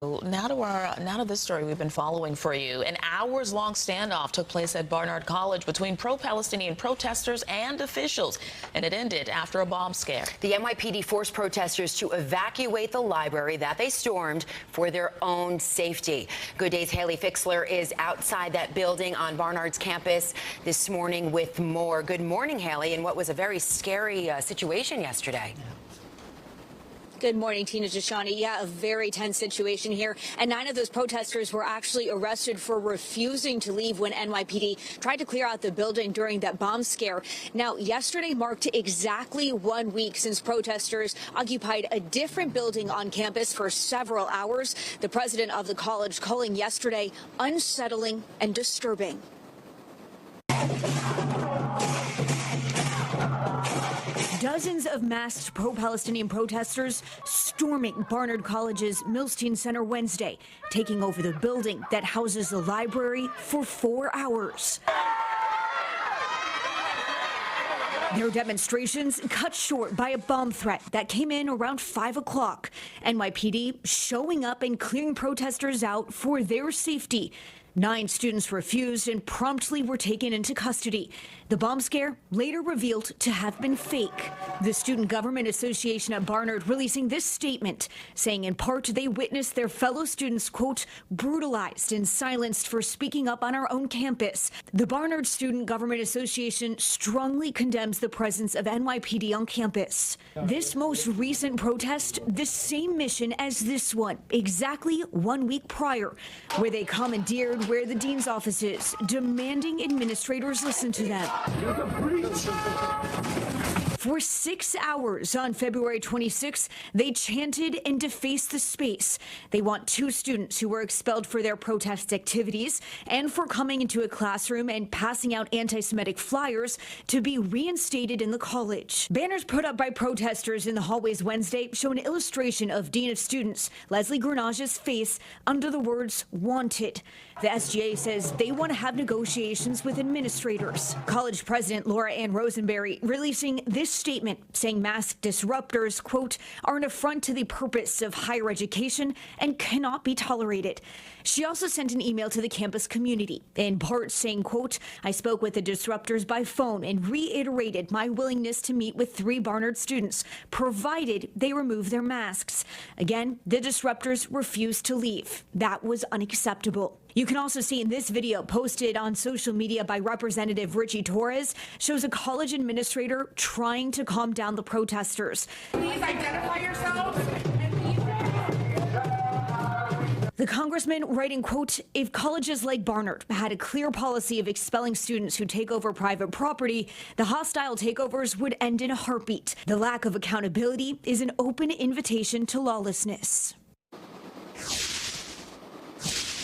Now to this story we've been following for you. An hours-long standoff took place at Barnard College between pro-Palestinian protesters and officials, and it ended after a bomb scare. The NYPD forced protesters to evacuate the library that they stormed for their own safety. Good Day's Hayley Fixler is outside that building on Barnard's campus this morning with more. Good morning, Hayley, in what was a very scary situation yesterday. Good morning, Tina Jashani. Yeah, a very tense situation here. And 9 of those protesters were actually arrested for refusing to leave when NYPD tried to clear out the building during that bomb scare. Now, yesterday marked exactly 1 week since protesters occupied a different building on campus for several hours. The president of the college calling yesterday unsettling and disturbing. Dozens of masked pro-Palestinian protesters storming Barnard College's Milstein Center Wednesday, taking over the building that houses the library for 4 hours. Their demonstrations cut short by a bomb threat that came in around 5 o'clock. NYPD showing up and clearing protesters out for their safety. 9 students refused and promptly were taken into custody. The bomb scare later revealed to have been fake. The Student Government Association at Barnard releasing this statement, saying in part they witnessed their fellow students, quote, brutalized and silenced for speaking up on our own campus. The Barnard Student Government Association strongly condemns the presence of NYPD on campus. This most recent protest, the same mission as this one, exactly 1 week prior, where they commandeered where the dean's office is, demanding administrators listen to them. For 6 hours on February 26, they chanted and defaced the space. They want 2 students who were expelled for their protest activities and for coming into a classroom and passing out anti-Semitic flyers to be reinstated in the college. Banners put up by protesters in the hallways Wednesday show an illustration of Dean of Students Leslie Grenage's face under the words "wanted." The SGA says they want to have negotiations with administrators. College President Laura Ann Rosenberry releasing this statement saying masked disruptors, quote, are an affront to the purpose of higher education and cannot be tolerated. She also sent an email to the campus community, in part saying, quote, I spoke with the disruptors by phone and reiterated my willingness to meet with 3 Barnard students, provided they remove their masks. Again, the disruptors refused to leave. That was unacceptable. You can also see in this video posted on social media by Representative Richie Torres shows a college administrator trying to calm down the protesters. Please identify yourselves. The congressman writing, quote, if colleges like Barnard had a clear policy of expelling students who take over private property, the hostile takeovers would end in a heartbeat. The lack of accountability is an open invitation to lawlessness.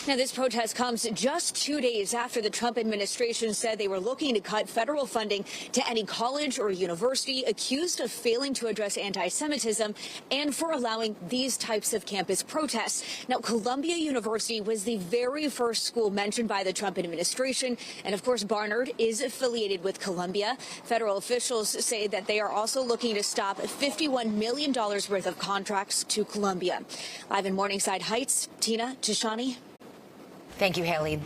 Now, this protest comes just 2 days after the Trump administration said they were looking to cut federal funding to any college or university accused of failing to address anti-Semitism and for allowing these types of campus protests. Now, Columbia University was the very first school mentioned by the Trump administration. And of course, Barnard is affiliated with Columbia. Federal officials say that they are also looking to stop $51 million worth of contracts to Columbia. Live in Morningside Heights, Tina Tashani. Thank you, Hayley.